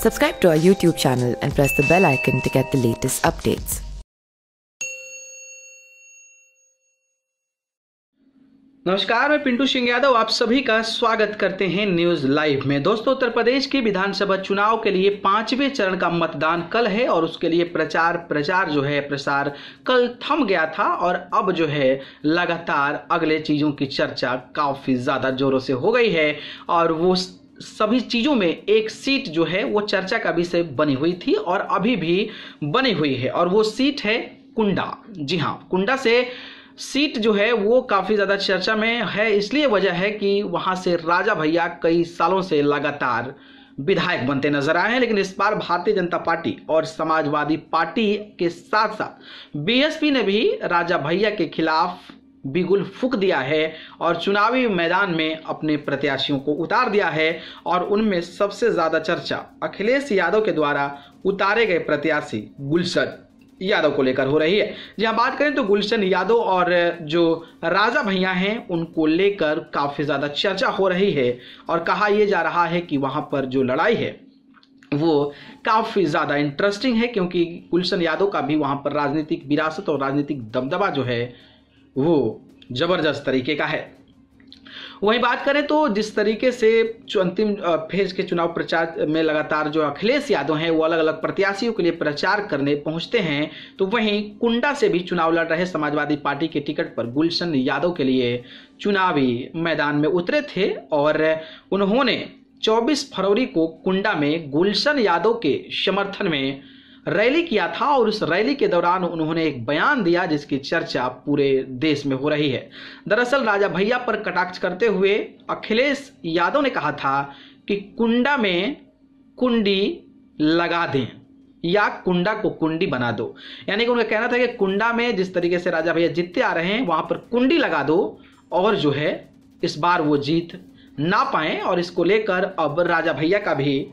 Subscribe to our YouTube channel and press the bell icon to get the latest updates. नमस्कार, मैं पिंटू सिंह यादव आप सभी का स्वागत करते हैं न्यूज लाइव में। दोस्तों, उत्तर प्रदेश के विधानसभा चुनाव के लिए 5वें चरण का मतदान कल है और उसके लिए प्रचार प्रसार कल थम गया था और अब जो है लगातार अगले चीजों की चर्चा काफी ज्यादा जोरों से हो गई है और वो सभी चीजों में एक सीट जो है वो चर्चा का विषय बनी हुई थी और अभी भी बनी हुई है और वो सीट है कुंडा। जी हाँ, कुंडा से सीट जो है वो काफी ज्यादा चर्चा में है। इसलिए वजह है कि वहां से राजा भैया कई सालों से लगातार विधायक बनते नजर आए हैं, लेकिन इस बार भारतीय जनता पार्टी और समाजवादी पार्टी के साथ साथ बीएसपी ने भी राजा भैया के खिलाफ बिगुल फूंक दिया है और चुनावी मैदान में अपने प्रत्याशियों को उतार दिया है और उनमें सबसे ज्यादा चर्चा अखिलेश यादव के द्वारा उतारे गए प्रत्याशी गुलशन यादव को लेकर हो रही है। जहां बात करें तो गुलशन यादव और जो राजा भैया हैं उनको लेकर काफी ज्यादा चर्चा हो रही है और कहा यह जा रहा है कि वहां पर जो लड़ाई है वो काफी ज्यादा इंटरेस्टिंग है, क्योंकि गुलशन यादव का भी वहां पर राजनीतिक विरासत और राजनीतिक दबदबा जो है वो जबरदस्त तरीके का है। वहीं बात करें तो जिस तरीके से अंतिम फेज के चुनाव प्रचार में लगातार जो अखिलेश यादव हैं वो अलग अलग प्रत्याशियों के लिए प्रचार करने पहुंचते हैं, तो वहीं कुंडा से भी चुनाव लड़ रहे समाजवादी पार्टी के टिकट पर गुलशन यादव के लिए चुनावी मैदान में उतरे थे और उन्होंने 24 फरवरी को कुंडा में गुलशन यादव के समर्थन में रैली किया था और उस रैली के दौरान उन्होंने एक बयान दिया जिसकी चर्चा पूरे देश में हो रही है। दरअसल राजा भैया पर कटाक्ष करते हुए अखिलेश यादव ने कहा था कि कुंडा में कुंडी लगा दें या कुंडा को कुंडी बना दो, यानी कि उनका कहना था कि कुंडा में जिस तरीके से राजा भैया जीतते आ रहे हैं वहां पर कुंडी लगा दो और जो है इस बार वो जीत ना पाए। और इसको लेकर अब राजा भैया का भी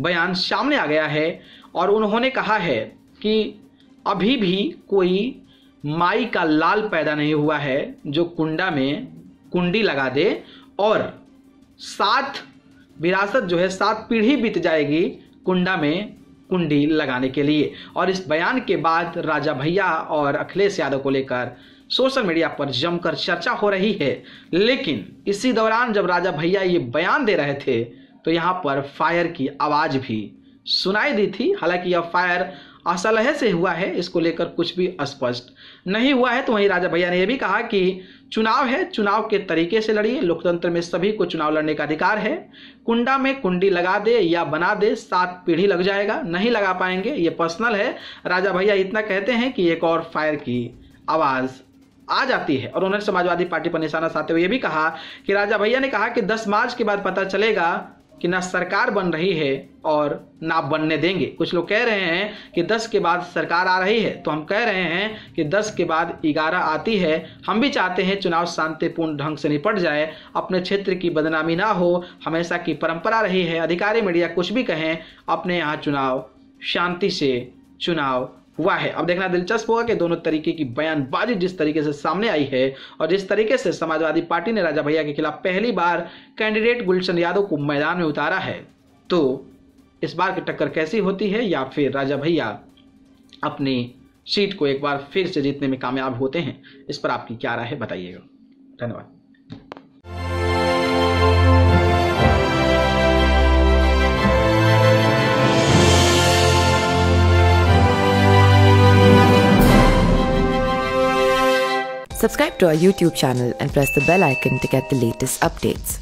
बयान सामने आ गया है और उन्होंने कहा है कि अभी भी कोई माई का लाल पैदा नहीं हुआ है जो कुंडा में कुंडी लगा दे और 7 विरासत जो है 7 पीढ़ी बीत जाएगी कुंडा में कुंडी लगाने के लिए। और इस बयान के बाद राजा भैया और अखिलेश यादव को लेकर सोशल मीडिया पर जमकर चर्चा हो रही है। लेकिन इसी दौरान जब राजा भैया ये बयान दे रहे थे तो यहाँ पर फायर की आवाज भी सुनाई दी थी। हालांकि यह फायर असलहे से हुआ है, इसको लेकर कुछ भी स्पष्ट नहीं हुआ है। तो वहीं राजा भैया ने यह भी कहा कि चुनाव है, चुनाव के तरीके से लड़िए, लोकतंत्र में सभी को चुनाव लड़ने का अधिकार है। कुंडा में कुंडी लगा दे या बना दे 7 पीढ़ी लग जाएगा, नहीं लगा पाएंगे, ये पर्सनल है। राजा भैया इतना कहते हैं कि एक और फायर की आवाज आ जाती है और उन्होंने समाजवादी पार्टी पर निशाना साधते हुए यह भी कहा कि राजा भैया ने कहा कि 10 मार्च के बाद पता चलेगा कि ना सरकार बन रही है और ना बनने देंगे। कुछ लोग कह रहे हैं कि 10 के बाद सरकार आ रही है, तो हम कह रहे हैं कि 10 के बाद 11 आती है। हम भी चाहते हैं चुनाव शांतिपूर्ण ढंग से निपट जाए, अपने क्षेत्र की बदनामी ना हो, हमेशा की परंपरा रही है। अधिकारी मीडिया कुछ भी कहें, अपने यहाँ चुनाव शांति से चुनाव हुआ है। अब देखना दिलचस्प होगा कि दोनों तरीके की बयानबाजी जिस तरीके से सामने आई है और जिस तरीके से समाजवादी पार्टी ने राजा भैया के खिलाफ पहली बार कैंडिडेट गुलशन यादव को मैदान में उतारा है, तो इस बार की टक्कर कैसी होती है या फिर राजा भैया अपनी सीट को एक बार फिर से जीतने में कामयाब होते हैं, इस पर आपकी क्या राय है बताइएगा। धन्यवाद। Subscribe to our YouTube channel and press the bell icon to get the latest updates.